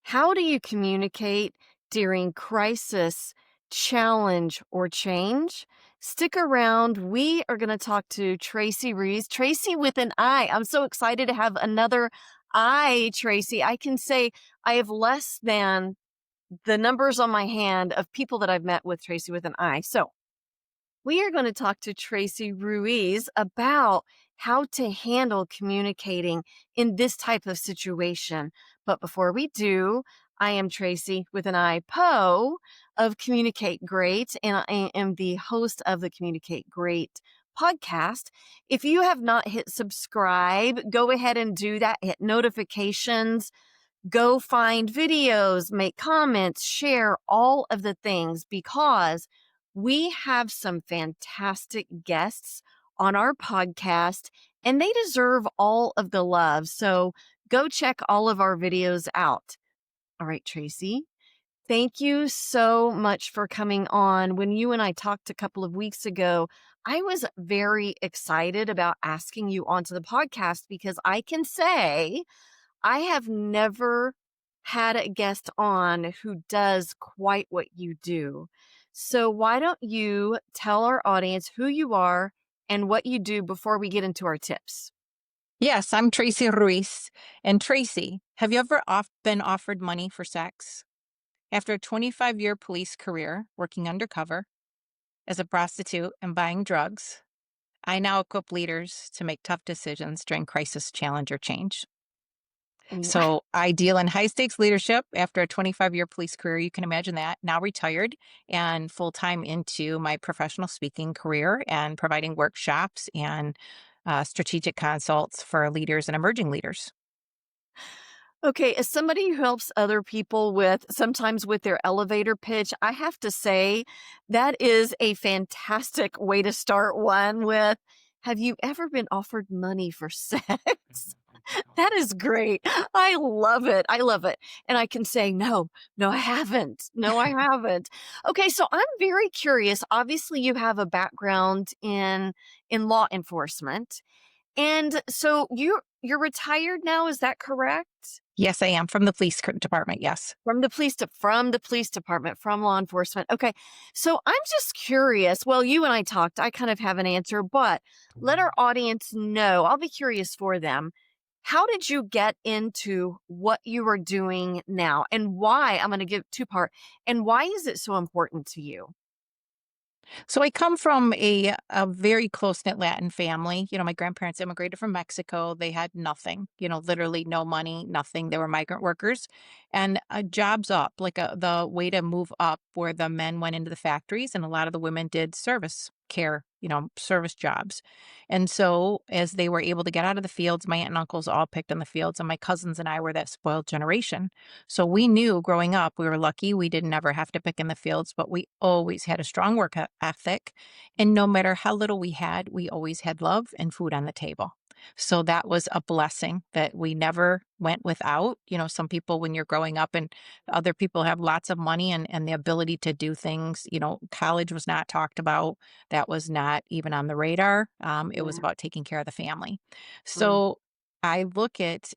How do you communicate during crisis, challenge, or change? Stick around. We are going to talk to Traci Ruiz, Traci with an I. I'm so excited to have another I, Traci. I can say I have less than the numbers on my hand of people that I've met with Traci with an I. So we are going to talk to Traci Ruiz about how to handle communicating in this type of situation. But before we do, I am Traci with an I Poe of Communicate Great, and I am the host of the Communicate Great podcast. If you have not hit subscribe, go ahead and do that. Hit notifications, go find videos, make comments, share all of the things because we have some fantastic guests on our podcast and they deserve all of the love. So go check all of our videos out. All right, Traci, thank you so much for coming on. When you and I talked a couple of weeks ago, I was very excited about asking you onto the podcast because I can say I have never had a guest on who does quite what you do. So why don't you tell our audience who you are and what you do before we get into our tips? Yes, I'm Traci Ruiz. And Traci, have you ever been offered money for sex? After a 25-year police career working undercover as a prostitute and buying drugs, I now equip leaders to make tough decisions during crisis, challenge, or change. Wow. So I deal in high stakes leadership after a 25-year police career. You can imagine that. Now retired and full time into my professional speaking career and providing workshops and strategic consults for leaders and emerging leaders. Okay, as somebody who helps other people with sometimes with their elevator pitch, I have to say that is a fantastic way to start one with, have you ever been offered money for sex? That is great. I love it. I love it. And I can say, no, no, I haven't. No, I haven't. Okay. So I'm very curious. Obviously you have a background in law enforcement. And so you're retired now. Is that correct? Yes, I am from the police department. Yes. From the police department, from law enforcement. Okay. So I'm just curious. Well, you and I talked. I kind of have an answer, but let our audience know. I'll be curious for them. How did you get into what you are doing now and why? I'm going to give two part. And why is it so important to you? So I come from a very close knit Latin family. My grandparents immigrated from Mexico. They had nothing, literally no money, nothing. They were migrant workers, and jobs up, like the way to move up, where the men went into the factories, and a lot of the women did service care, service jobs. And so as they were able to get out of the fields, my aunt and uncles all picked in the fields, and my cousins and I were that spoiled generation. So we knew growing up, we were lucky. We didn't ever have to pick in the fields, but we always had a strong work ethic. And no matter how little we had, we always had love and food on the table. So that was a blessing that we never went without. Some people, when you're growing up and other people have lots of money and the ability to do things, college was not talked about. That was not even on the radar. It was Yeah. about taking care of the family. Mm, So I look at,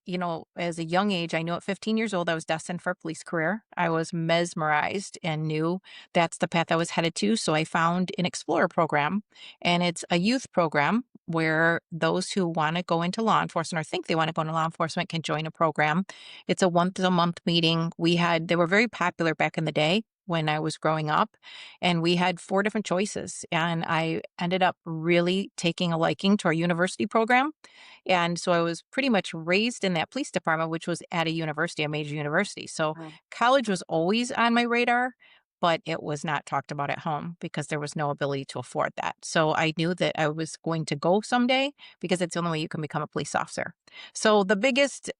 as a young age, I knew at 15 years old, I was destined for a police career. I was mesmerized and knew that's the path I was headed to. So I found an Explorer program, and it's a youth program where those who want to go into law enforcement or think they want to go into law enforcement can join a program. It's a once a month meeting. They were very popular back in the day when I was growing up, and we had 4 different choices. And I ended up really taking a liking to our university program. And so I was pretty much raised in that police department, which was at a university, a major university. So mm, college was always on my radar, but it was not talked about at home because there was no ability to afford that. So I knew that I was going to go someday because it's the only way you can become a police officer. So the biggest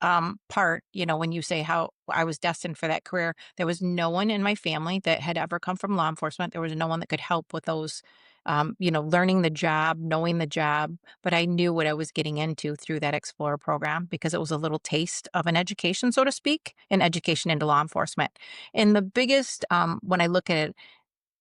part, when you say how I was destined for that career, there was no one in my family that had ever come from law enforcement. There was no one that could help with those, learning the job, knowing the job. But I knew what I was getting into through that Explorer program because it was a little taste of an education, so to speak, an education into law enforcement. And the biggest, when I look at it,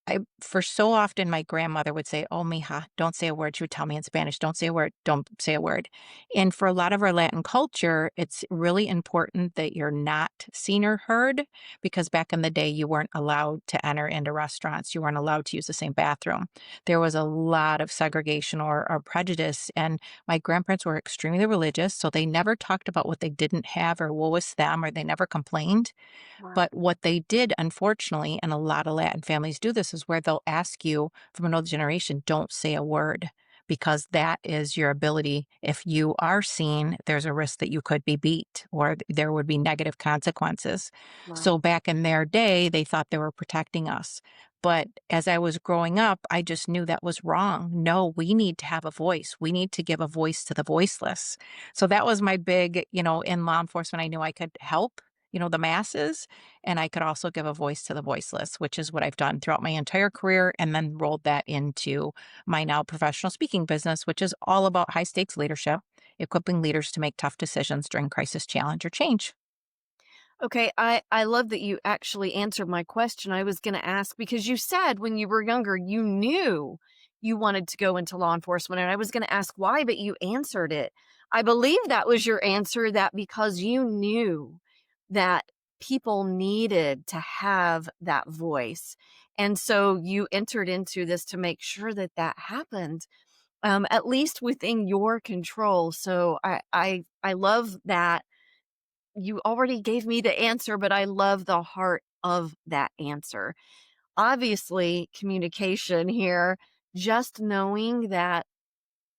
I for so often, my grandmother would say, "Oh, mija, don't say a word." She would tell me in Spanish, "Don't say a word, don't say a word." And for a lot of our Latin culture, it's really important that you're not seen or heard because back in the day, you weren't allowed to enter into restaurants. You weren't allowed to use the same bathroom. There was a lot of segregation or prejudice, and my grandparents were extremely religious, so they never talked about what they didn't have or what was them, or they never complained. Wow. But what they did, unfortunately, and a lot of Latin families do this, is where they'll ask you from an older generation, don't say a word because that is your ability. If you are seen, there's a risk that you could be beat or there would be negative consequences. Wow. So back in their day, they thought they were protecting us. But as I was growing up, I just knew that was wrong. No, we need to have a voice. We need to give a voice to the voiceless. So that was my big, in law enforcement, I knew I could help, the masses, and I could also give a voice to the voiceless, which is what I've done throughout my entire career, and then rolled that into my now professional speaking business, which is all about high stakes leadership, equipping leaders to make tough decisions during crisis, challenge, or change. Okay, I love that you actually answered my question. I was gonna ask because you said when you were younger, you knew you wanted to go into law enforcement, and I was gonna ask why, but you answered it. I believe that was your answer, that because you knew that people needed to have that voice, and so you entered into this to make sure that that happened, at least within your control. So I love that you already gave me the answer, but I love the heart of that answer. Obviously, communication here, just knowing that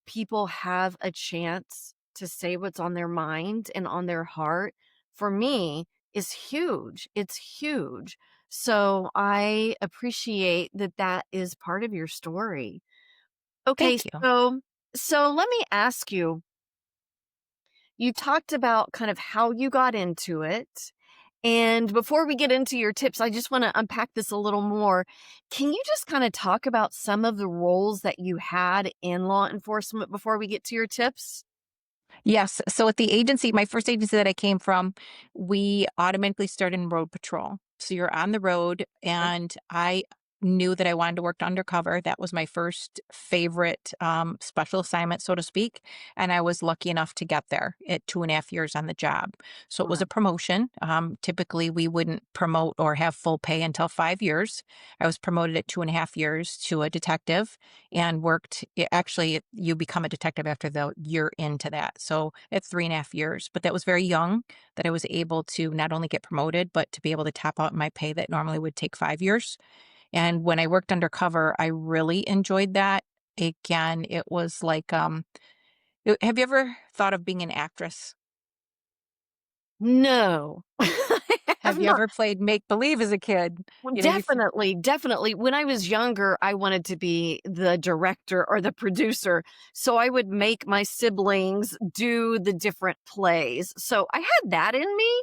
people have a chance to say what's on their mind and on their heart, for me, is huge. It's huge. So I appreciate that that is part of your story. Okay, Thank you. so let me ask you, you talked about kind of how you got into it. And before we get into your tips, I just want to unpack this a little more. Can you just kind of talk about some of the roles that you had in law enforcement before we get to your tips? Yes. So at the agency, my first agency that I came from, we automatically started in road patrol. So you're on the road, Okay. and I knew that I wanted to work undercover. That was my first favorite special assignment, so to speak. And I was lucky enough to get there at 2.5 years on the job. So it was Wow. a promotion. Typically, we wouldn't promote or have full pay until 5 years. I was promoted at 2.5 years to a detective and worked actually you become a detective after the year into that, so at 3.5 years, but that was very young that I was able to not only get promoted but to be able to tap out my pay that normally would take 5 years. And when I worked undercover, I really enjoyed that. Again, it was like have you ever thought of being an actress? No, I have Have you not. ever played make believe as a kid? Well, You definitely, definitely. When I was younger, I wanted to be the director or the producer. So I would make my siblings do the different plays. So I had that in me.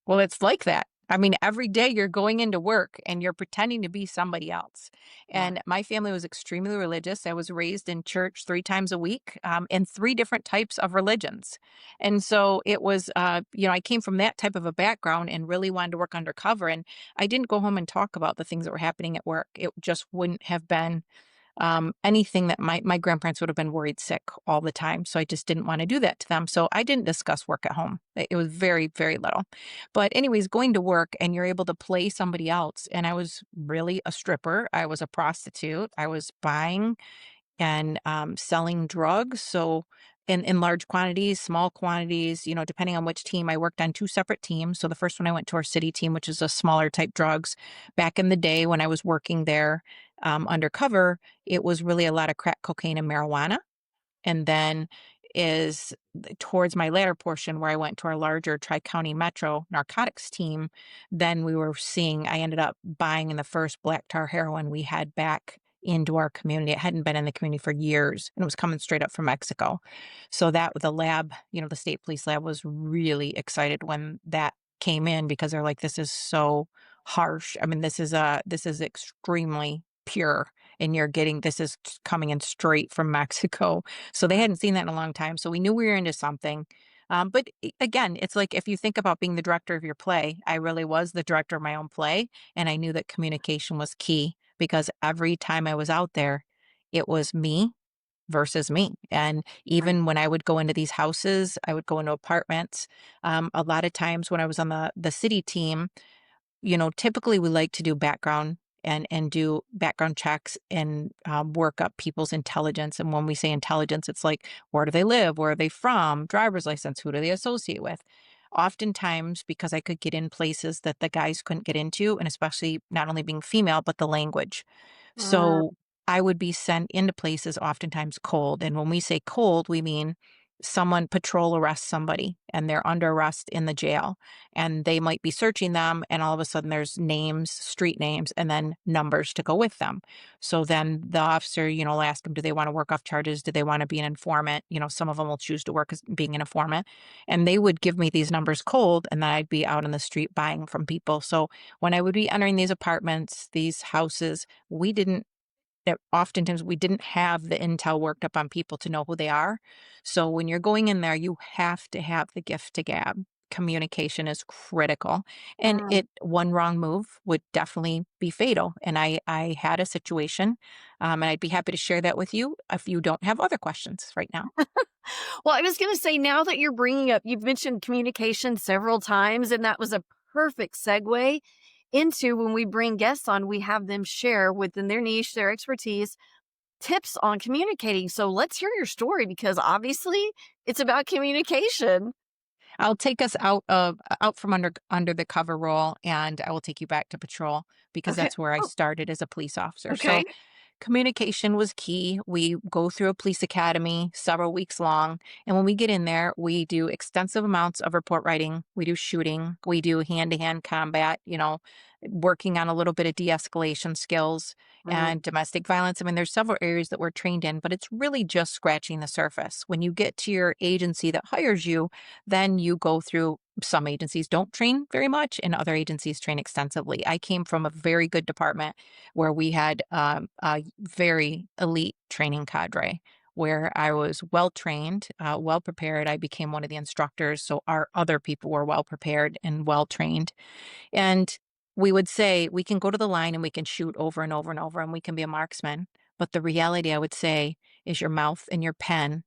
Well, it's like that. I mean, every day you're going into work and you're pretending to be somebody else. Wow. And my family was extremely religious. I was raised in church 3 times a week in 3 different types of religions. And so it was, I came from that type of a background and really wanted to work undercover. And I didn't go home and talk about the things that were happening at work. It just wouldn't have been anything that my grandparents would have been worried sick all the time. So I just didn't want to do that to them. So I didn't discuss work at home. It was very, very little. But, anyways, going to work and you're able to play somebody else. And I was really a stripper. I was a prostitute. I was buying and selling drugs. So in large quantities, small quantities, depending on which team. I worked on 2 separate teams. So the first one I went to our city team, which is a smaller type drugs. Back in the day when I was working there undercover, it was really a lot of crack cocaine and marijuana. And then is towards my latter portion where I went to our larger tri-county metro narcotics team, then I ended up buying in the first black tar heroin we had back into our community. It hadn't been in the community for years and it was coming straight up from Mexico. So that the lab, the state police lab was really excited when that came in because they're like, this is so harsh. I mean, this is extremely pure and you're getting this is coming in straight from Mexico. So they hadn't seen that in a long time. So we knew we were into something. Again, it's like if you think about being the director of your play, I really was the director of my own play. And I knew that communication was key because every time I was out there, it was me versus me. And Right. even when I would go into these houses, I would go into apartments. A lot of times when I was on the city team, typically we like to do background and do background checks and work up people's intelligence. And when we say intelligence, it's like where do they live, where are they from, driver's license, who do they associate with. Oftentimes, because I could get in places that the guys couldn't get into, and especially not only being female, but the language. So Mm, I would be sent into places oftentimes cold. And when we say cold, we mean someone patrol arrests somebody and they're under arrest in the jail and they might be searching them and all of a sudden there's names, street names, and then numbers to go with them. So then the officer, will ask them, do they want to work off charges? Do they want to be an informant? Some of them will choose to work as being an informant. And they would give me these numbers cold and then I'd be out on the street buying from people. So when I would be entering these apartments, these houses, we didn't that oftentimes we didn't have the intel worked up on people to know who they are. So when you're going in there, you have to have the gift to gab. Communication is critical. And mm. it one wrong move would definitely be fatal. And I had a situation, and I'd be happy to share that with you if you don't have other questions right now. Well, I was going to say, now that you're bringing up, you've mentioned communication several times, and that was a perfect segue into when we bring guests on, we have them share within their niche, their expertise, tips on communicating. So let's hear your story because obviously it's about communication. I'll take us out from under the cover role and I will take you back to patrol because Okay. that's where I Oh, started as a police officer. So okay. communication was key. We go through a police academy several weeks long. And when we get in there, we do extensive amounts of report writing. We do shooting. We do hand to hand combat, working on a little bit of de escalation skills Mm, and domestic violence. I mean, there's several areas that we're trained in, but it's really just scratching the surface. When you get to your agency that hires you, then you go through some agencies don't train very much and other agencies train extensively. I came from a very good department where we had a very elite training cadre where I was well trained, well prepared. I became one of the instructors. So our other people were well prepared and well trained. And we would say, we can go to the line and we can shoot over and over and over and we can be a marksman. But the reality, I would say, is your mouth and your pen.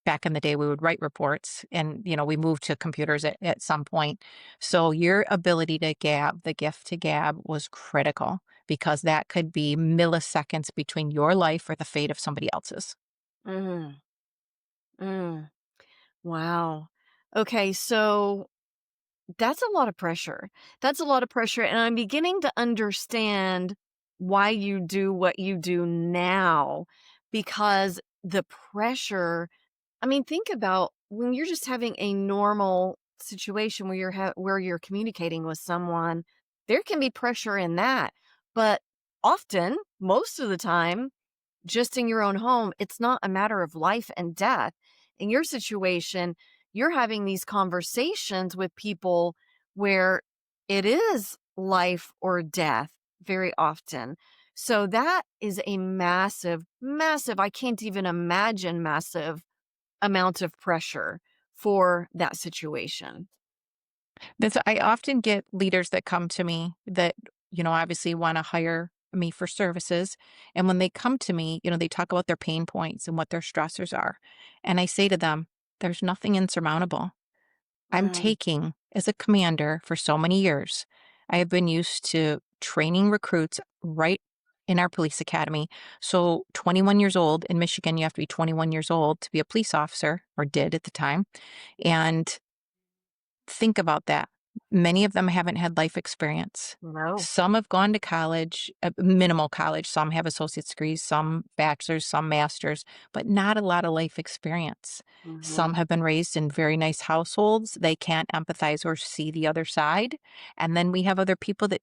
Back in the day, we would write reports and, we moved to computers at some point. So your ability to gab, the gift to gab was critical because that could be milliseconds between your life or the fate of somebody else's. mm, mm. Wow. Okay. So that's a lot of pressure. That's a lot of pressure. And I'm beginning to understand why you do what you do now because the pressure. I mean, think about when you're just having a normal situation where where you're communicating with someone, there can be pressure in that. But often, most of the time, just in your own home, it's not a matter of life and death. In your situation, you're having these conversations with people where it is life or death very often. So that is a massive, massive, I can't even imagine massive amount of pressure for that situation. I often get leaders that come to me that, obviously want to hire me for services. And when they come to me, they talk about their pain points and what their stressors are. And I say to them, there's nothing insurmountable. I'm Mm, taking as a commander for so many years. I have been used to training recruits right in our police academy. So, 21 years old in Michigan, you have to be 21 years old to be a police officer, or did at the time. And think about that. Many of them haven't had life experience. no. Some have gone to college, minimal college. Some have associate's degrees, some bachelor's, some master's, but not a lot of life experience. Some Mhm. have been raised in very nice households. They can't empathize or see the other side. And then we have other people that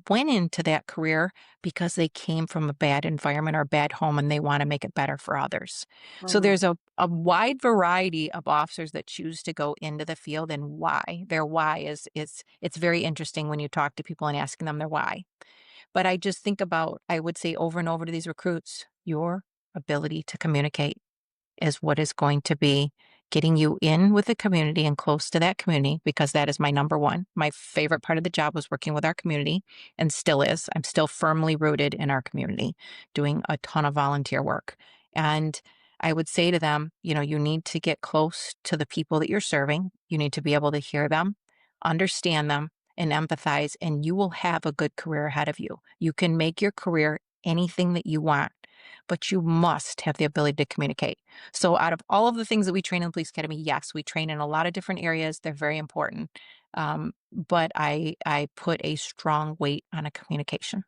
went into that career because they came from a bad environment or a bad home and they want to make it better for others. So Mm, there's a wide variety of officers that choose to go into the field and why. Their why is it's very interesting when you talk to people and asking them their why. But I just think about, I would say over and over to these recruits, your ability to communicate is what is going to be getting you in with the community and close to that community, because that is my number one. My favorite part of the job was working with our community and still is. I'm still firmly rooted in our community, doing a ton of volunteer work. And I would say to them, you need to get close to the people that you're serving. You need to be able to hear them, understand them, and empathize, and you will have a good career ahead of you. You can make your career anything that you want, but you must have the ability to communicate. So, out of all of the things that we train in the police academy, yes, we train in a lot of different areas. They're very important. But I put a strong weight on a communication.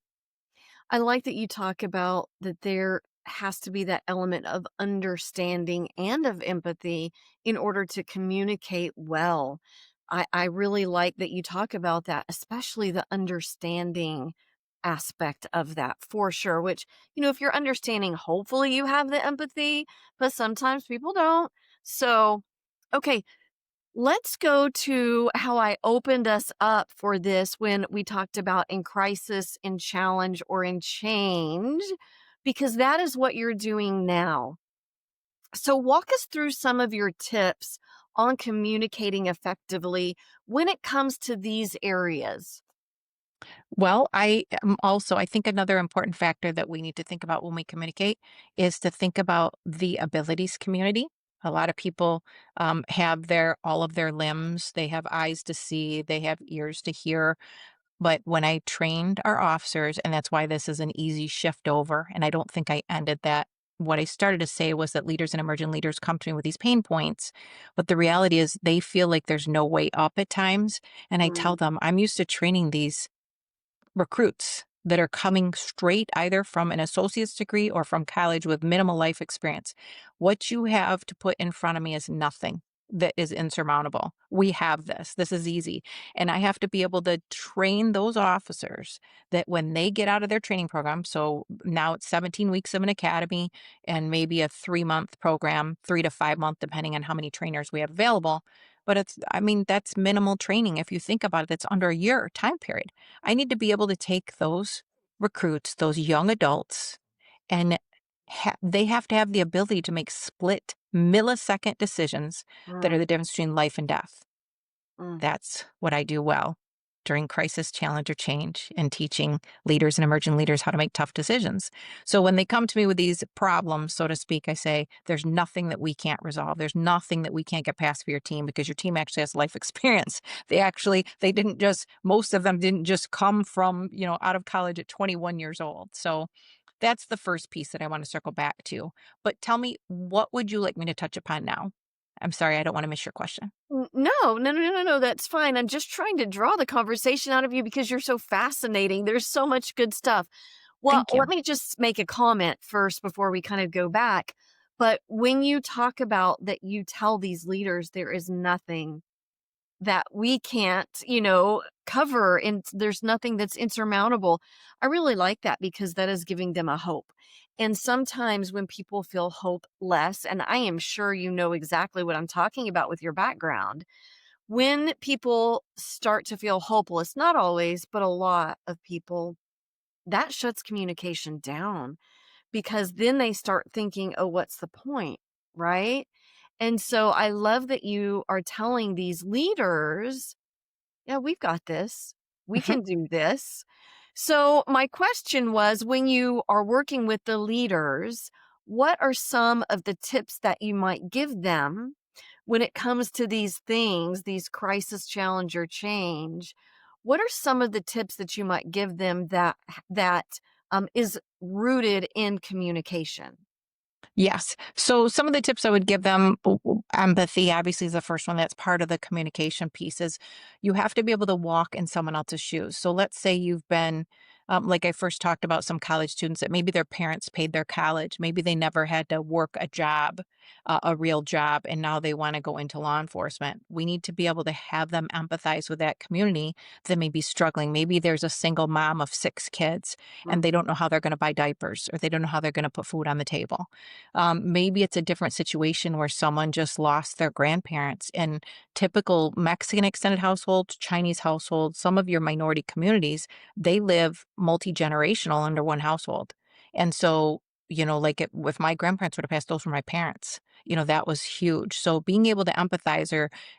I like that you talk about that there has to be that element of understanding and of empathy in order to communicate well. I really like that you talk about that, especially the understanding aspect of that for sure. Which, if you're understanding, hopefully you have the empathy, but sometimes people don't. So, okay, let's go to how I opened us up for this when we talked about in crisis, in challenge, or in change, because that is what you're doing now. So, walk us through some of your tips on communicating effectively when it comes to these areas. Well, I think another important factor that we need to think about when we communicate is to think about the abilities community. A lot of people have all of their limbs. They have eyes to see, they have ears to hear. But when I trained our officers, and that's why this is an easy shift over, and I don't think I ended that. What I started to say was that leaders and emerging leaders come to me with these pain points, but the reality is they feel like there's no way up at times. And I tell Mm, them, I'm used to training these recruits that are coming straight either from an associate's degree or from college with minimal life experience. What you have to put in front of me is nothing that is insurmountable. We have this. This is easy. And I have to be able to train those officers that when they get out of their training program, so now it's 17 weeks of an academy and maybe a 3-month program, 3 to 5 month, depending on how many trainers we have available. But that's minimal training. If you think about it, it's under a year time period. I need to be able to take those recruits, those young adults, and they have to have the ability to make split millisecond decisions that are mm, the difference between life and death. mm. That's what I do well during crisis, challenge, or change, and teaching leaders and emerging leaders how to make tough decisions. So when they come to me with these problems, so to speak, I say, there's nothing that we can't resolve. There's nothing that we can't get past for your team because your team actually has life experience. They didn't just, most of them didn't just come from, out of college at 21 years old. So that's the first piece that I want to circle back to. But tell me, what would you like me to touch upon now? I'm sorry, I don't want to miss your question. No, no, no, no, no, that's fine. I'm just trying to draw the conversation out of you because you're so fascinating. There's so much good stuff. Well, Thank let you. me just make a comment first before we kind of go back. But when you talk about that, you tell these leaders there is nothing that we can't, cover, and there's nothing that's insurmountable. I really like that because that is giving them a hope. And sometimes when people feel hopeless, and I am sure you know exactly what I'm talking about with your background, when people start to feel hopeless, not always, but a lot of people, that shuts communication down because then they start thinking, oh, what's the point? Right. And so I love that you are telling these leaders, yeah, we've got this. We can do this. So, my question was when you are working with the leaders, what are some of the tips that you might give them when it comes to these things, these crisis, challenge, or change? What are some of the tips that you might give them that is rooted in communication? Yes. So some of the tips I would give them, empathy obviously is the first one. That's part of the communication piece is you have to be able to walk in someone else's shoes. So let's say you've been, like I first talked about some college students that maybe their parents paid their college. Maybe they never had to work a job, a real job, and now they want to go into law enforcement. We need to be able to have them empathize with that community that may be struggling. Maybe there's a single mom of 6 kids and they don't know how they're going to buy diapers or they don't know how they're going to put food on the table. Maybe it's a different situation where someone just lost their grandparents. In typical Mexican extended households, Chinese households, some of your minority communities, they live multi generational under one household. And so like with my grandparents would have passed, those were my parents. That was huge. So being able to empathize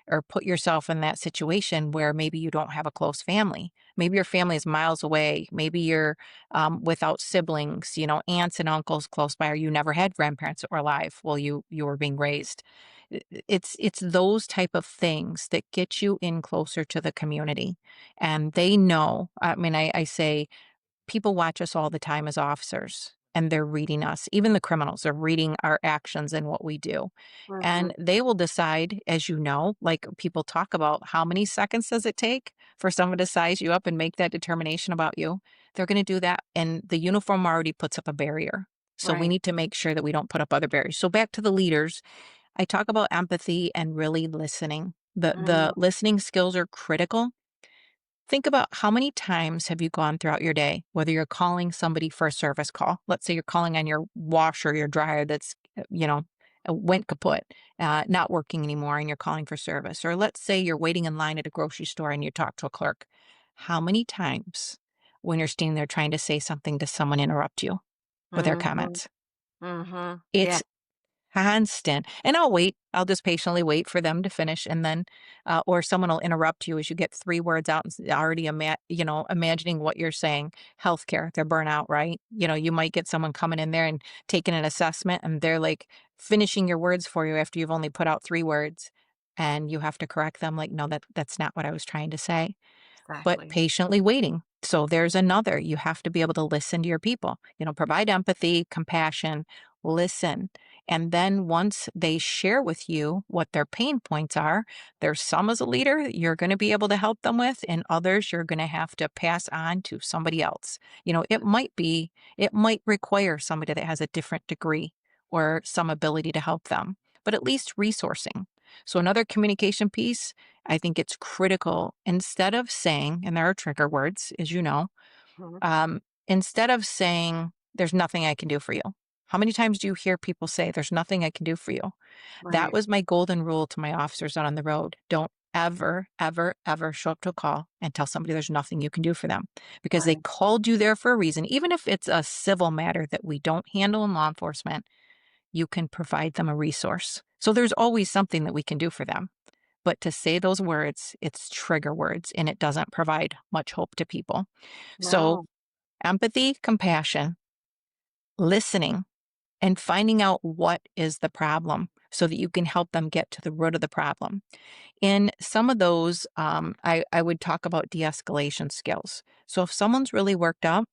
or put yourself in that situation where maybe you don't have a close family, maybe your family is miles away, maybe you're without siblings, aunts and uncles close by, or you never had grandparents that were alive while you were being raised. It's those type of things that get you in closer to the community, and they know. I mean, I say people watch us all the time as officers and they're reading us. Even the criminals are reading our actions and what we do. Mhm. And they will decide, as you know, like people talk about how many seconds does it take for someone to size you up and make that determination about you? They're going to do that. And the uniform already puts up a barrier. So we Right. need to make sure that we don't put up other barriers. So back to the leaders, I talk about empathy and really listening. The Mm, listening skills are critical. Think about how many times have you gone throughout your day, whether you're calling somebody for a service call. Let's say you're calling on your washer, your dryer that's, went kaput, not working anymore, and you're calling for service. Or let's say you're waiting in line at a grocery store and you talk to a clerk. How many times when you're standing there trying to say something does someone interrupt you with their mhm, comments? mhm. Yeah, It's constant. And I'll wait. I'll just patiently wait for them to finish, and then, or someone will interrupt you as you get 3 words out and already imagining what you're saying. Healthcare, they're burnout, right? You might get someone coming in there and taking an assessment, and they're, like, finishing your words for you after you've only put out 3 words, and you have to correct them, like, "No, that's not what I was trying to say." But exactly. patiently waiting. So there's another. You have to be able to listen to your people, provide empathy, compassion, listen. And then once they share with you what their pain points are, there's some as a leader you're going to be able to help them with, and others you're going to have to pass on to somebody else. It might require somebody that has a different degree or some ability to help them, but at least resourcing. So another communication piece, I think it's critical instead of saying, and there are trigger words, as you know, Mhm. instead of saying, there's nothing I can do for you. How many times do you hear people say, there's nothing I can do for you? That Right, was my golden rule to my officers out on the road. Don't ever, ever, ever show up to a call and tell somebody there's nothing you can do for them because they right. called you there for a reason. Even if it's a civil matter that we don't handle in law enforcement, you can provide them a resource. So there's always something that we can do for them. But to say those words, it's trigger words and it doesn't provide much hope to people. So, No. empathy, compassion, listening, and finding out what is the problem so that you can help them get to the root of the problem. In some of those, I would talk about de escalation skills. So, if someone's really worked up,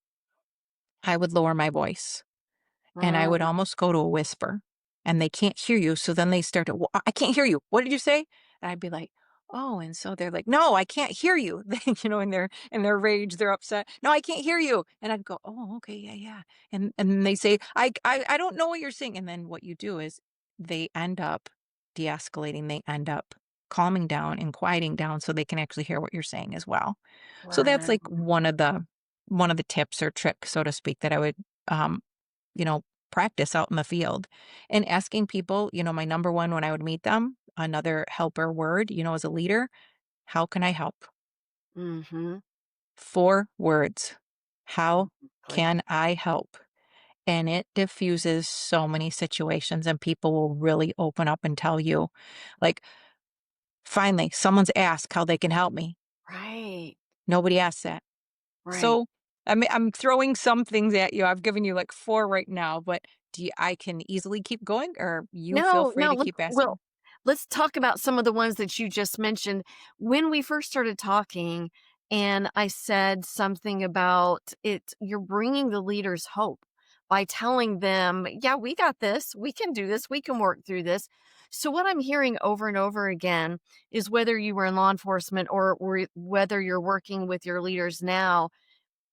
I would lower my voice. And I would Mm, almost go to a whisper and they can't hear you. So then they start to, I can't hear you. What did you say? And I'd be like, oh, and so they're like, no, I can't hear you. In their rage, they're upset. No, I can't hear you. And I'd go, oh, okay, yeah, yeah. And they say, I don't know what you're saying. And then what you do is they end up de-escalating. They end up calming down and quieting down so they can actually hear what you're saying as well. So that's right. like one of the tips or tricks, so to speak, that I would um, you know, practice out in the field and asking people, my number one when I would meet them, another helper word, as a leader, how can I help? Mhm. 4 words. How Exactly. can I help? And it diffuses so many situations and people will really open up and tell you, like, finally, someone's asked how they can help me. Right, Nobody asked that. right. So, I'm throwing some things at you. I've given you like 4 right now, but I can easily keep going or you feel No, free no, to keep well, asking. let's talk about some of the ones that you just mentioned. When we first started talking and I said something about it, you're bringing the leaders hope by telling them, yeah, we got this. We can do this. We can work through this. So, what I'm hearing over and over again is whether you were in law enforcement or whether you're working with your leaders now,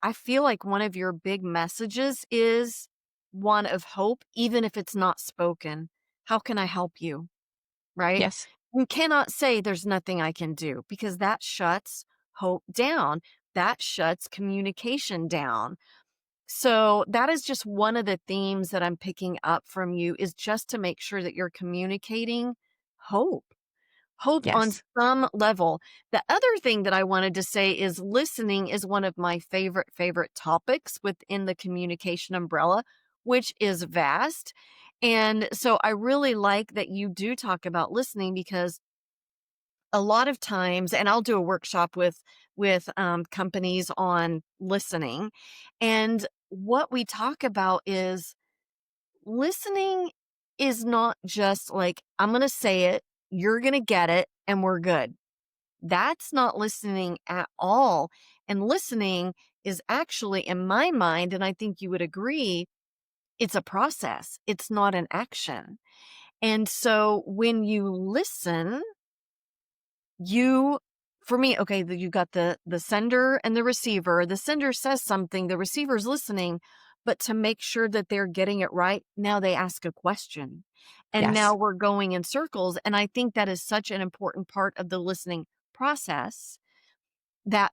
I feel like one of your big messages is one of hope, even if it's not spoken. How can I help you? Right? Yes. You cannot say there's nothing I can do because that shuts hope down. That shuts communication down. So that is just one of the themes that I'm picking up from you is just to make sure that you're communicating hope. Hope on Yes. some level. The other thing that I wanted to say is listening is one of my favorite topics within the communication umbrella. which is vast. And so I really like that you do talk about listening because a lot of times, and I'll do a workshop with companies on listening, and what we talk about is listening is not just like, I'm going to say it, you're going to get it, and we're good. That's not listening at all. And listening is actually, in my mind, and I think you would agree, it's a process. It's not an action. And so when you listen, you for me, okay, you got the sender and the receiver. The sender says something, the receiver's listening, but to make sure that they're getting it right, now they ask a question. And now Yes. we're going in circles. And I think that is such an important part of the listening process that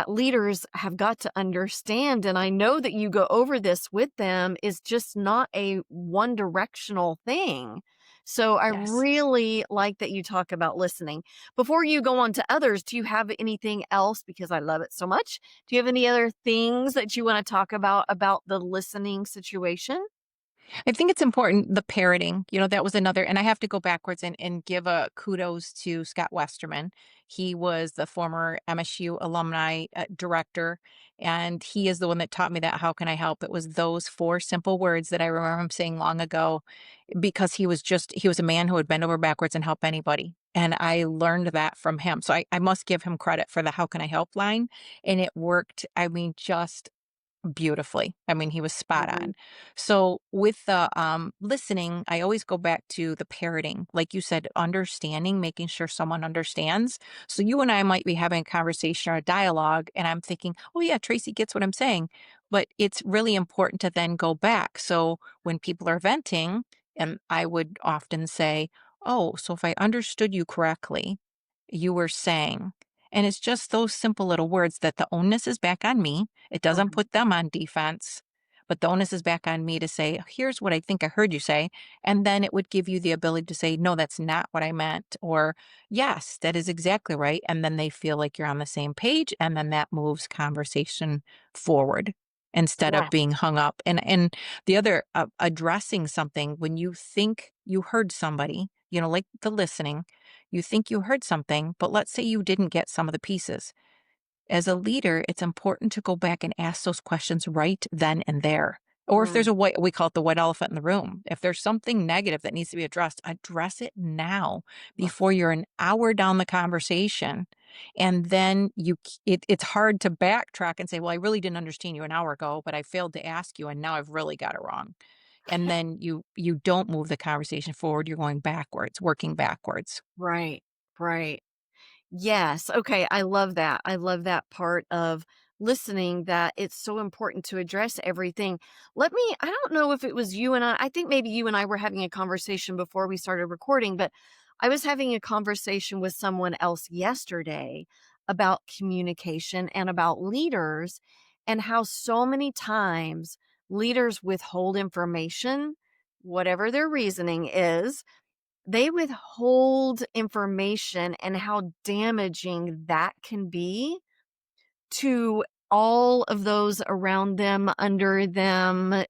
leaders have got to understand, and I know that you go over this with them, is just not a one directional thing. So I Yes. really like that you talk about listening. Before you go on to others, do you have anything else, because I love it so much? Do you have any other things that you want to talk about the listening situation? I think it's important, the parroting, that was another, and I have to go backwards and give a kudos to Scott Westerman. He was the former MSU alumni director, and he is the one that taught me that. How can I help? It was those four simple words that I remember him saying long ago, because he was a man who would bend over backwards and help anybody. And I learned that from him. So I must give him credit for the how can I help line. And it worked. I mean, just beautifully. I mean, he was spot Mhm. on. So with the listening, I always go back to the parroting. Like you said, understanding, making sure someone understands. So you and I might be having a conversation or a dialogue, and I'm thinking, oh yeah, Tracy gets what I'm saying. But it's really important to then go back. So when people are venting, and I would often say, oh, so if I understood you correctly, you were saying, and it's just those simple little words that the onus is back on me. It doesn't Mhm. put them on defense, but the onus is back on me to say, here's what I think I heard you say. And then it would give you the ability to say, no, that's not what I meant. Or, yes, that is exactly right. And then they feel like you're on the same page. And then that moves conversation forward instead of Yeah. being hung up. And the other, addressing something when you think you heard somebody, like the listening, you think you heard something, but let's say you didn't get some of the pieces. As a leader, it's important to go back and ask those questions right then and there. Or if there's Mm. a white, we call it the white elephant in the room. If there's something negative that needs to be addressed, address it now before Yes. you're an hour down the conversation. And then it's hard to backtrack and say, well, I really didn't understand you an hour ago, but I failed to ask you, and now I've really got it wrong. And then you don't move the conversation forward. You're going backwards, working backwards. Right. Right. Yes. Okay. I love that. I love that part of listening, that it's so important to address everything. I don't know if it was you and I think maybe you and I were having a conversation before we started recording, but I was having a conversation with someone else yesterday about communication and about leaders, and how so many times leaders withhold information, whatever their reasoning is, they withhold information, and how damaging that can be to all of those around them, under them,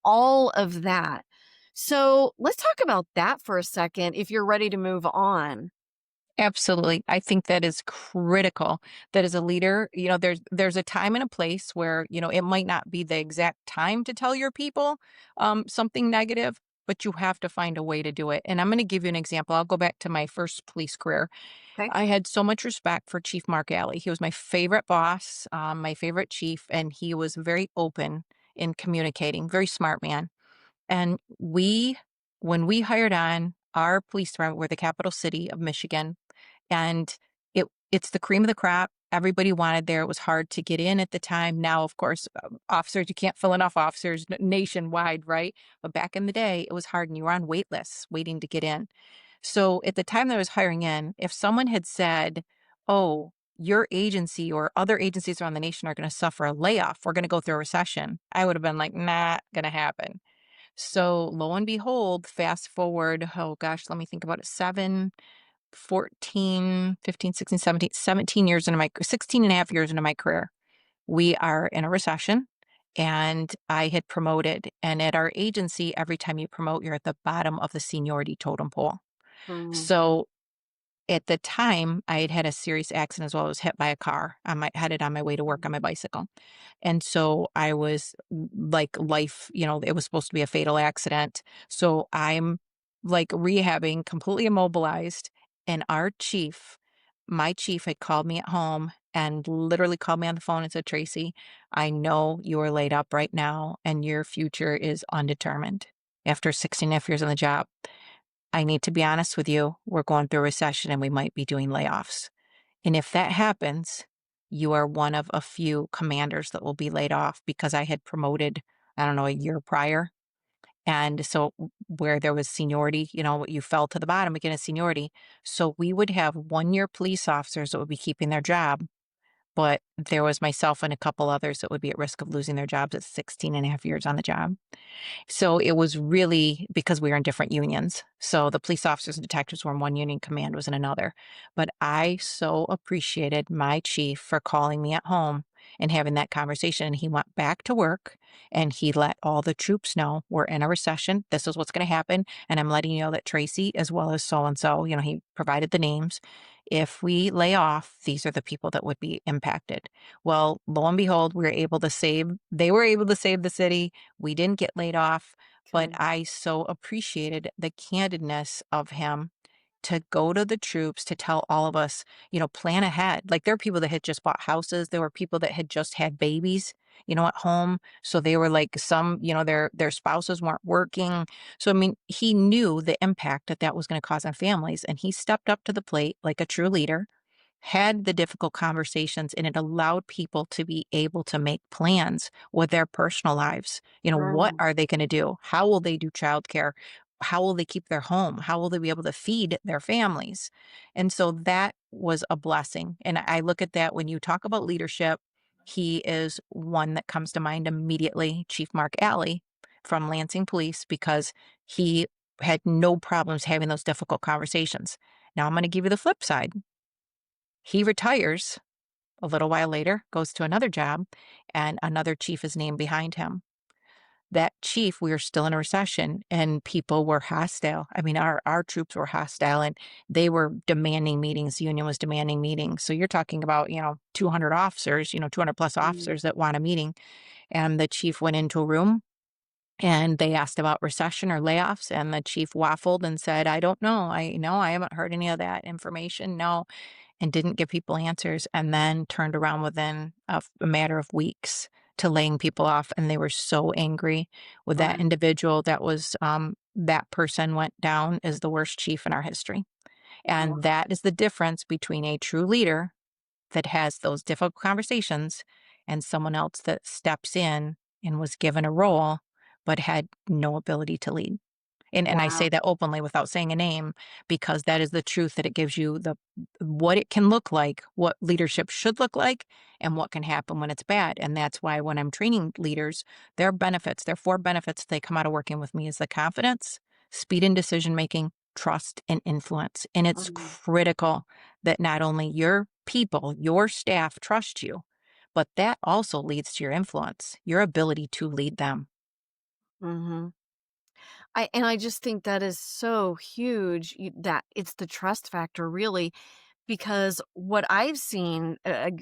all of that. So let's talk about that for a second if you're ready to move on. Absolutely. I think that is critical. That as a leader, there's a time and a place where, it might not be the exact time to tell your people something negative, but you have to find a way to do it. And I'm going to give you an example. I'll go back to my first police career. Okay. I had so much respect for Chief Mark Alley. He was my favorite boss, my favorite chief, and he was very open in communicating, very smart man. And when we hired on, our police department, we're the capital city of Michigan, and it's the cream of the crop. Everybody wanted there. It was hard to get in at the time. Now, of course, officers, you can't fill enough officers nationwide, right? But back in the day, it was hard and you were on wait lists waiting to get in. So at the time that I was hiring in, if someone had said, oh, your agency or other agencies around the nation are going to suffer a layoff, we're going to go through a recession, I would have been like, not going to happen. So lo and behold, fast forward, oh gosh, let me think about it, 14, 15, 16, 17, 17 years into my 16 and a half years into my career. We are in a recession, and I had promoted. And at our agency, every time you promote, you're at the bottom of the seniority totem pole. Mm, So at the time, I had had a serious accident as well. I was hit by a car. Headed on my way to work on my bicycle. And so I was like life, it was supposed to be a fatal accident. So I'm like rehabbing, completely immobilized. And my chief had called me at home and literally called me on the phone and said, Tracy, I know you are laid up right now and your future is undetermined after 16 and a half years on the job. I need to be honest with you. We're going through a recession and we might be doing layoffs. And if that happens, you are one of a few commanders that will be laid off because I had promoted, I don't know, a year prior. And so where there was seniority, you fell to the bottom again of seniority. So we would have 1 year police officers that would be keeping their job, but there was myself and a couple others that would be at risk of losing their jobs at 16 and a half years on the job. So it was really because we were in different unions. So the police officers and detectives were in one union, command was in another. But I so appreciated my chief for calling me at home and having that conversation. And he went back to work and he let all the troops know we're in a recession. This is what's going to happen. And I'm letting you know that Tracy, as well as so and so, he provided the names. If we lay off, these are the people that would be impacted. Well, lo and behold, they were able to save the city. We didn't get laid off, but okay. I so appreciated the candidness of him to go to the troops to tell all of us, plan ahead. Like there are people that had just bought houses. There were people that had just had babies, at home. So they were like some, their spouses weren't working. So I mean, he knew the impact that that was going to cause on families, and he stepped up to the plate like a true leader, had the difficult conversations, and it allowed people to be able to make plans with their personal lives. What Mm, are they going to do? How will they do childcare? How will they keep their home? How will they be able to feed their families? And so that was a blessing. And I look at that when you talk about leadership, he is one that comes to mind immediately, Chief Mark Alley from Lansing Police, because he had no problems having those difficult conversations. Now I'm going to give you the flip side. He retires a little while later, goes to another job, and another chief is named behind him. That chief, we were still in a recession and people were hostile. I mean, our troops were hostile and they were demanding meetings. The union was demanding meetings. So you're talking about, 200 officers, 200 plus mm, officers that want a meeting. And the chief went into a room and they asked about recession or layoffs. And the chief waffled and said, I don't know. I haven't heard any of that information. No, and didn't give people answers, and then turned around within a matter of weeks to laying people off. And they were so angry with that wow. individual. That person went down as the worst chief in our history. Wow. And that is the difference between a true leader that has those difficult conversations and someone else that steps in and was given a role but had no ability to lead. And I say Wow. that openly without saying a name, because that is the truth, that it gives you the what it can look like, what leadership should look like, and what can happen when it's bad. And that's why when I'm training leaders, their 4 benefits they come out of working with me is the confidence, speed in decision making, trust, and influence. And it's Mm, critical that not only your people, your staff trust you, but that also leads to your influence, your ability to lead them. mhm. I just think that is so huge, that it's the trust factor really, because what I've seen,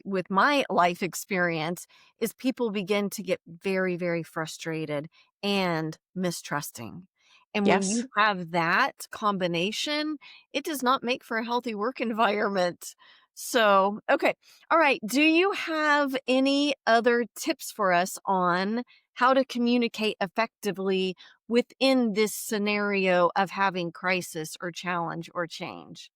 with my life experience is people begin to get very, very frustrated and mistrusting. And when Yes. you have that combination, it does not make for a healthy work environment. So, okay. All right. Do you have any other tips for us on how to communicate effectively within this scenario of having crisis or challenge or change?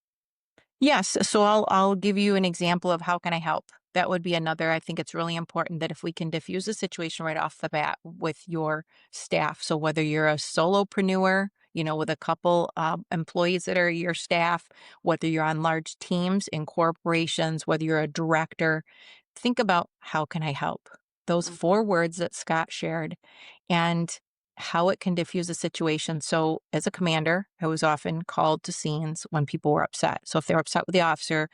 Yes, so I'll give you an example of how can I help. That would be another. I think it's really important that if we can diffuse the situation right off the bat with your staff. So whether you're a solopreneur, with a couple employees that are your staff, whether you're on large teams in corporations, whether you're a director, think about how can I help? Those Mm, 4 words that Scott shared. And how it can diffuse a situation. So, as a commander, I was often called to scenes when people were upset. So, if they were upset with the officer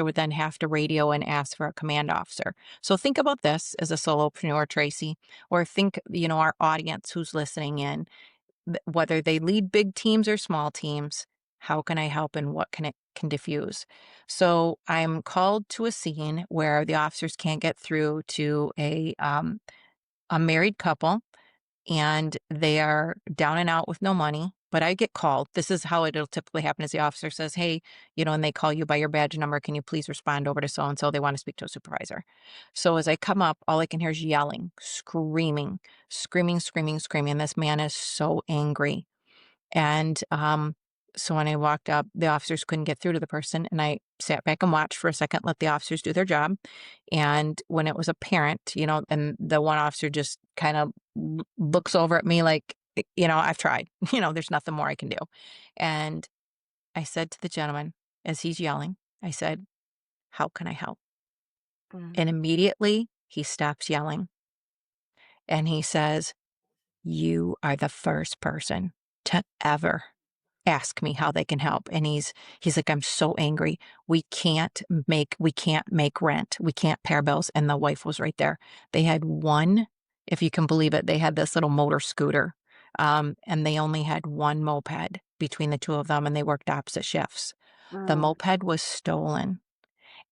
would then have to radio and ask for a command officer. So, think about this as a solopreneur, Tracy, or think, our audience who's listening in, whether they lead big teams or small teams. How can I help and what can it can diffuse? So, I'm called to a scene where the officers can't get through to a married couple and they are down and out with no money. But I get called. This is how it'll typically happen is the officer says, hey, and they call you by your badge number. Can you please respond over to so and so? They want to speak to a supervisor. So as I come up, all I can hear is yelling, screaming, screaming, screaming, screaming. And this man is so angry. And so when I walked up, the officers couldn't get through to the person. And I sat back and watched for a second, let the officers do their job. And when it was apparent, and the one officer just kind of looks over at me like, I've tried, there's nothing more I can do. And I said to the gentleman, as he's yelling, I said, how can I help? Mm, And immediately he stops yelling and he says, you are the first person to ever ask me how they can help. And he's like, I'm so angry. We can't make rent. We can't pay our bills. And the wife was right there. They had one, if you can believe it, they had this little motor scooter. And they only had one moped between the two of them, and they worked opposite shifts. The mm, moped was stolen.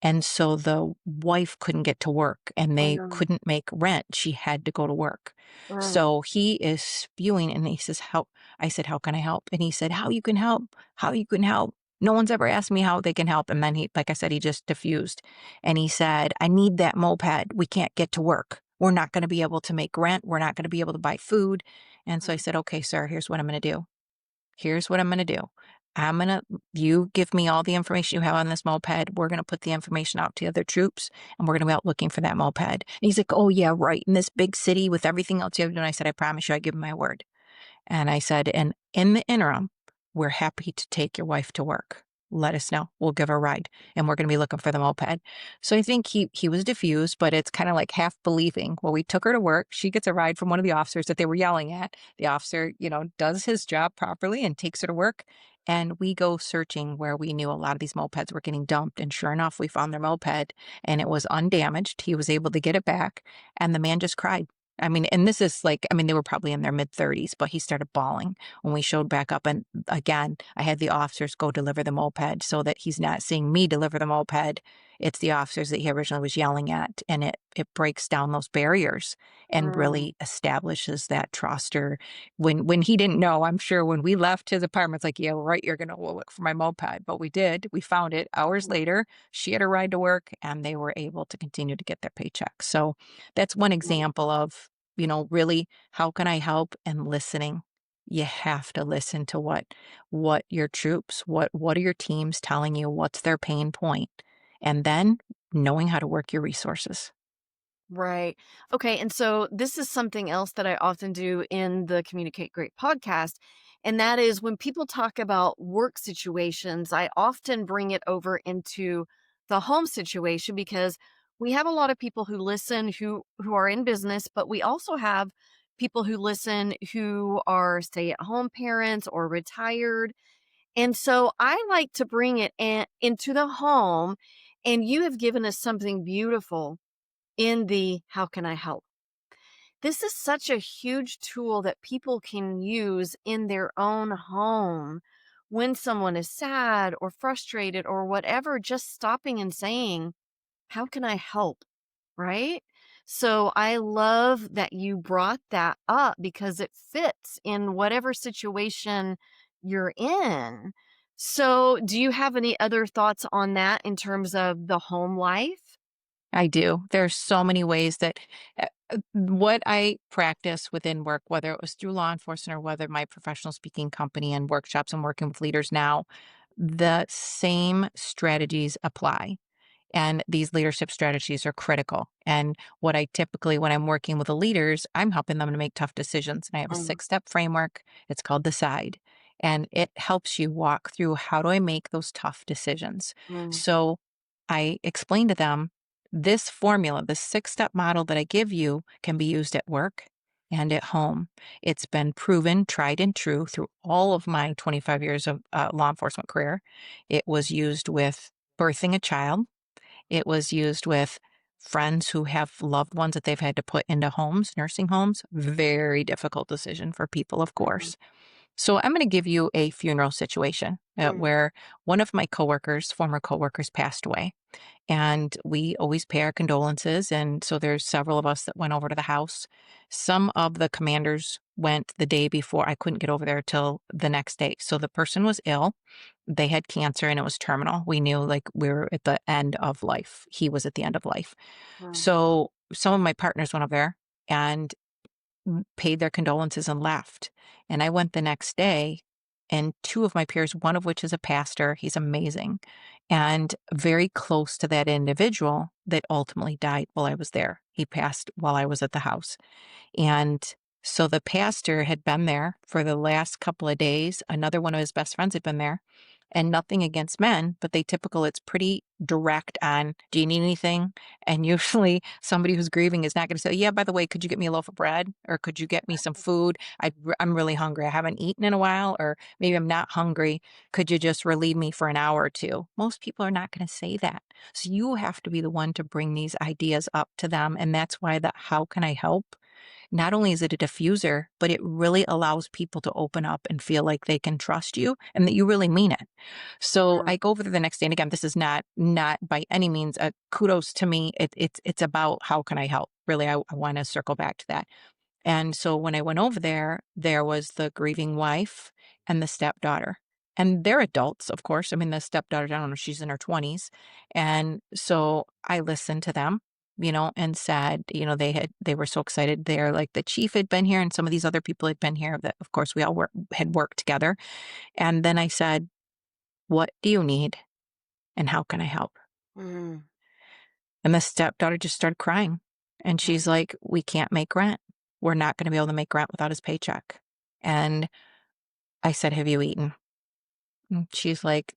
And so the wife couldn't get to work and they mm, couldn't make rent. She had to go to work. mm, So he is spewing and he says, how, I said, how can I help? And he said, how you can help, how you can help. No one's ever asked me how they can help. And then he, like I said, he just diffused and he said, I need that moped. We can't get to work. We're not going to be able to make rent. We're not going to be able to buy food. And so I mm, said, okay, sir, here's what I'm going to do. Here's what I'm going to do. You give me all the information you have on this moped. We're going to put the information out to the other troops and we're going to be out looking for that moped. And he's like, oh, yeah, right. In this big city with everything else you have to do. And I said, I promise you, I give him my word. And I said, and in the interim, we're happy to take your wife to work. Let us know. We'll give her a ride and we're going to be looking for the moped. So I think he was diffused, but it's kind of like half believing. Well, we took her to work. She gets a ride from one of the officers that they were yelling at. The officer, does his job properly and takes her to work. And we go searching where we knew a lot of these mopeds were getting dumped. And sure enough, we found their moped and it was undamaged. He was able to get it back. And the man just cried. I mean, and this is like, I mean, they were probably in their mid 30s, but he started bawling when we showed back up. And again, I had the officers go deliver the moped so that he's not seeing me deliver the moped. It's the officers that he originally was yelling at. And it breaks down those barriers and mm, really establishes that trust. Or when he didn't know, I'm sure when we left his apartment, it's like, yeah, right, you're going to look for my moped. But we did. We found it hours mm, later. She had a ride to work and they were able to continue to get their paycheck. So that's one mm. example of really, how can I help? And listening. You have to listen to what your troops, what are your teams telling you? What's their pain point? And then knowing how to work your resources. Right. Okay. And so this is something else that I often do in the Communicate Great podcast. And that is when people talk about work situations, I often bring it over into the home situation because we have a lot of people who listen who are in business, but we also have people who listen who are stay-at-home parents or retired. And so I like to bring it into the home. And you have given us something beautiful in the how can I help? This is such a huge tool that people can use in their own home when someone is sad or frustrated or whatever, just stopping and saying, how can I help? Right? So I love that you brought that up because it fits in whatever situation you're in. So, do you have any other thoughts on that in terms of the home life? I do. There's so many ways that what I practice within work, whether it was through law enforcement or whether my professional speaking company and workshops and working with leaders now, the same strategies apply. And these leadership strategies are critical. And what I typically, when I'm working with the leaders, I'm helping them to make tough decisions. And I have a Mm, 6 step framework. It's called Decide. And it helps you walk through how do I make those tough decisions. mm, So I explain to them this formula, the 6 step model that I give you can be used at work. and at home. It's been proven, tried and true through all of my 25 years of law enforcement career. It was used with birthing a child. It was used with friends who have loved ones that they've had to put into homes, nursing homes. Very difficult decision for people, of Mhm. course. So I'm going to give you a funeral situation Mm. where one of my coworkers, former coworkers, passed away, and we always pay our condolences. And so there's several of us that went over to the house. Some of the commanders went the day before. I couldn't get over there till the next day. So the person was ill. They had cancer and it was terminal. We knew like we were at the end of life. He was at the end of life. Mm. So some of my partners went up there and paid their condolences and left. And I went the next day, and two of my peers, one of which is a pastor, he's amazing, and very close to that individual that ultimately died while I was there. He passed while I was at the house. And so the pastor had been there for the last couple of days. Another one of his best friends had been there. And nothing against men, but it's pretty direct on, do you need anything? And usually somebody who's grieving is not going to say, yeah, by the way, could you get me a loaf of bread? Or could you get me some food? I'm really hungry. I haven't eaten in a while, or maybe I'm not hungry. Could you just relieve me for an hour or two? Most people are not going to say that. So you have to be the one to bring these ideas up to them. And that's why the how can I help? Not only is it a diffuser, but it really allows people to open up and feel like they can trust you and that you really mean it. So Mm. I go over there the next day, and again, this is not by any means a kudos to me. It's about how can I help. Really, I want to circle back to that. And so when I went over there, there was the grieving wife and the stepdaughter. And they're adults, of course. I mean, the stepdaughter, I don't know, she's in her 20s. And so I listened to them, and said, they were so excited. They're like, the chief had been here and some of these other people had been here that, of course, we all had worked together. And then I said, what do you need and how can I help? Mm. And the stepdaughter just started crying. And Right. she's like, we can't make rent. We're not going to be able to make rent without his paycheck. And I said, have you eaten? And she's like,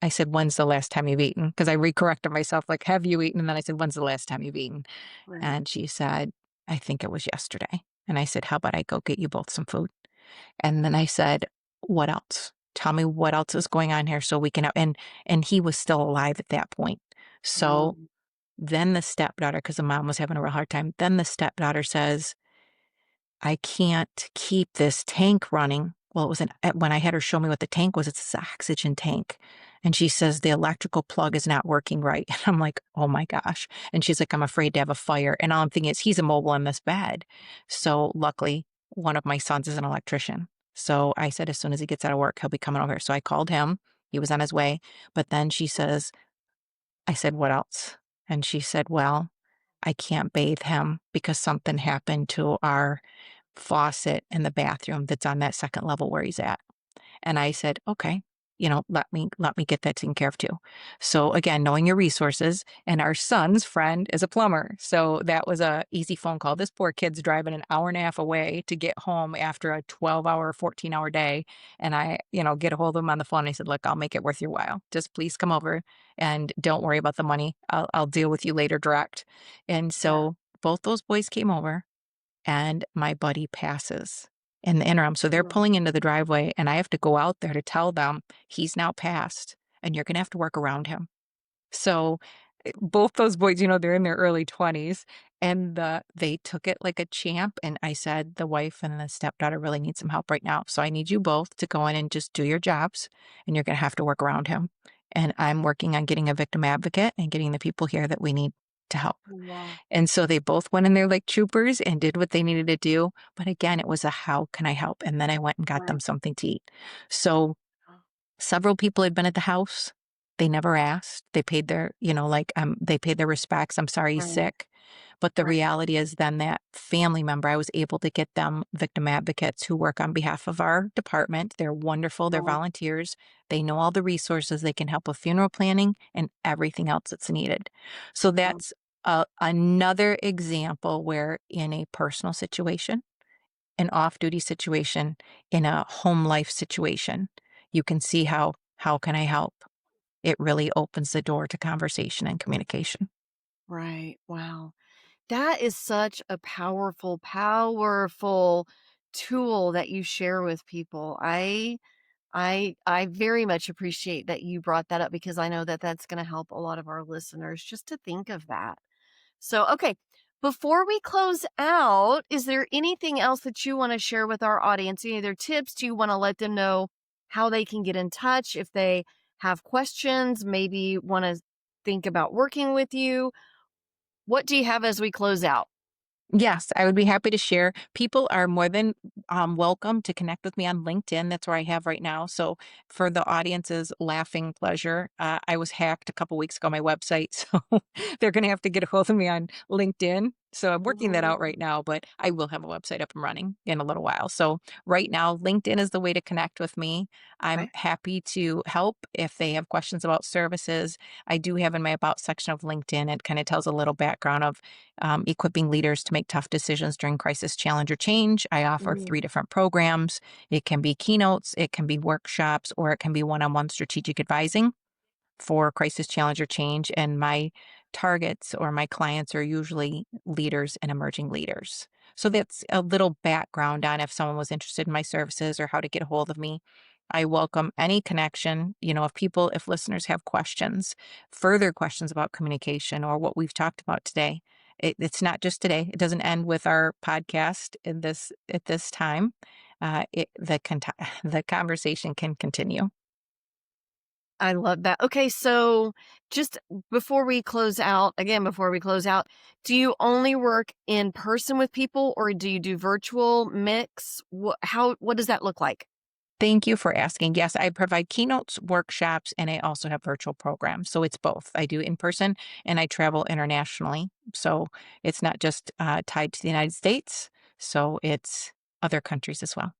I said, when's the last time you've eaten? Because I recorrected myself, like, have you eaten? And then I said, when's the last time you've eaten? Right. And she said, I think it was yesterday. And I said, how about I go get you both some food? And then I said, what else? Tell me what else is going on here so we can, and he was still alive at that point. So Mm. then the stepdaughter, because the mom was having a real hard time, then the stepdaughter says, I can't keep this tank running. Well, it was when I had her show me what the tank was, it's this oxygen tank. And she says the electrical plug is not working right. And I'm like, oh my gosh. And she's like, I'm afraid to have a fire. And all I'm thinking is he's immobile in this bed. So luckily, one of my sons is an electrician. So I said, as soon as he gets out of work, he'll be coming over. So I called him. He was on his way. But then she says, I said, what else? And she said, well, I can't bathe him because something happened to our faucet in the bathroom that's on that second level where he's at. And I said, okay, let me get that taken care of too. So again, knowing your resources, and our son's friend is a plumber. So that was a easy phone call. This poor kid's driving an hour and a half away to get home after a 12-hour, 14-hour day. And I, get a hold of him on the phone. I said, look, I'll make it worth your while. Just please come over and don't worry about the money. I'll deal with you later direct. And Yeah. so both those boys came over and my buddy passes in the interim. So they're Mm. pulling into the driveway, and I have to go out there to tell them he's now passed, and you're going to have to work around him. So both those boys, they're in their early 20s, and they took it like a champ. And I said, the wife and the stepdaughter really need some help right now. So I need you both to go in and just do your jobs, and you're going to have to work around him. And I'm working on getting a victim advocate and getting the people here that we need to help. Wow. And so they both went in there like troopers and did what they needed to do. But again, it was a how can I help? And then I went and got Right. them something to eat. So several people had been at the house. They never asked. They paid their, they paid their respects. I'm sorry he's Right. sick. But the Right. reality is then that family member, I was able to get them victim advocates who work on behalf of our department. They're wonderful. They're Wow. volunteers. They know all the resources. They can help with funeral planning and everything else that's needed. So Wow. that's another example where in a personal situation, an off-duty situation, in a home life situation, you can see how can I help? It really opens the door to conversation and communication. Right. Wow. That is such a powerful, powerful tool that you share with people. I very much appreciate that you brought that up because I know that that's gonna help a lot of our listeners just to think of that. So, okay, before we close out, is there anything else that you wanna share with our audience? Any other tips? Do you wanna let them know how they can get in touch if they have questions, maybe wanna think about working with you? What do you have as we close out? Yes, I would be happy to share. People are more than welcome to connect with me on LinkedIn. That's where I have right now. So, for the audience's laughing pleasure, I was hacked a couple weeks ago, my website. So, they're going to have to get a hold of me on LinkedIn. So, I'm working that out right Mm, now, but I will have a website up and running in a little while. So, right now, LinkedIn is the way to connect with me. I'm okay. happy to help if they have questions about services. I do have in my About section of LinkedIn, it kind of tells a little background of equipping leaders to make tough decisions during crisis, challenge, or change. I offer Mm. 3 different programs. It can be keynotes, it can be workshops, or it can be one on one strategic advising for crisis, challenge, or change. And my targets or my clients are usually leaders and emerging leaders. So that's a little background on if someone was interested in my services or how to get a hold of me. I welcome any connection. If listeners have questions, further questions about communication or what we've talked about today, it's not just today. It doesn't end with our podcast at this time. The conversation can continue. I love that. Okay, so just before we close out, do you only work in person with people or do you do virtual mix? What does that look like? Thank you for asking. Yes, I provide keynotes, workshops, and I also have virtual programs. So it's both. I do in person and I travel internationally. So it's not just tied to the United States. So it's other countries as well.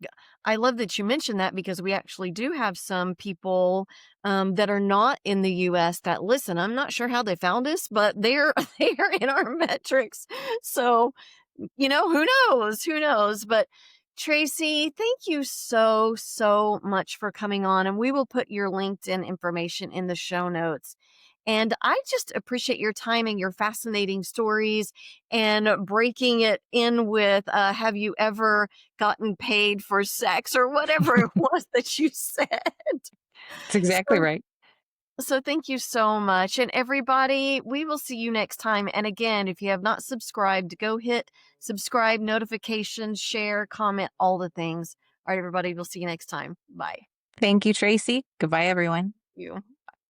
Yeah. I love that you mentioned that because we actually do have some people that are not in the US that listen. I'm not sure how they found us, but they're they're in our metrics. So who knows? Who knows? But Traci, thank you so, so much for coming on. And we will put your LinkedIn information in the show notes. And I just appreciate your time and your fascinating stories and breaking it in with have you ever gotten paid for sex or whatever it was that you said. That's exactly So, right. so thank you so much. And everybody, we will see you next time. And again, if you have not subscribed, go hit subscribe, notifications, share, comment, all the things. All right, everybody, we'll see you next time. Bye. Thank you, Tracy. Goodbye, everyone. You.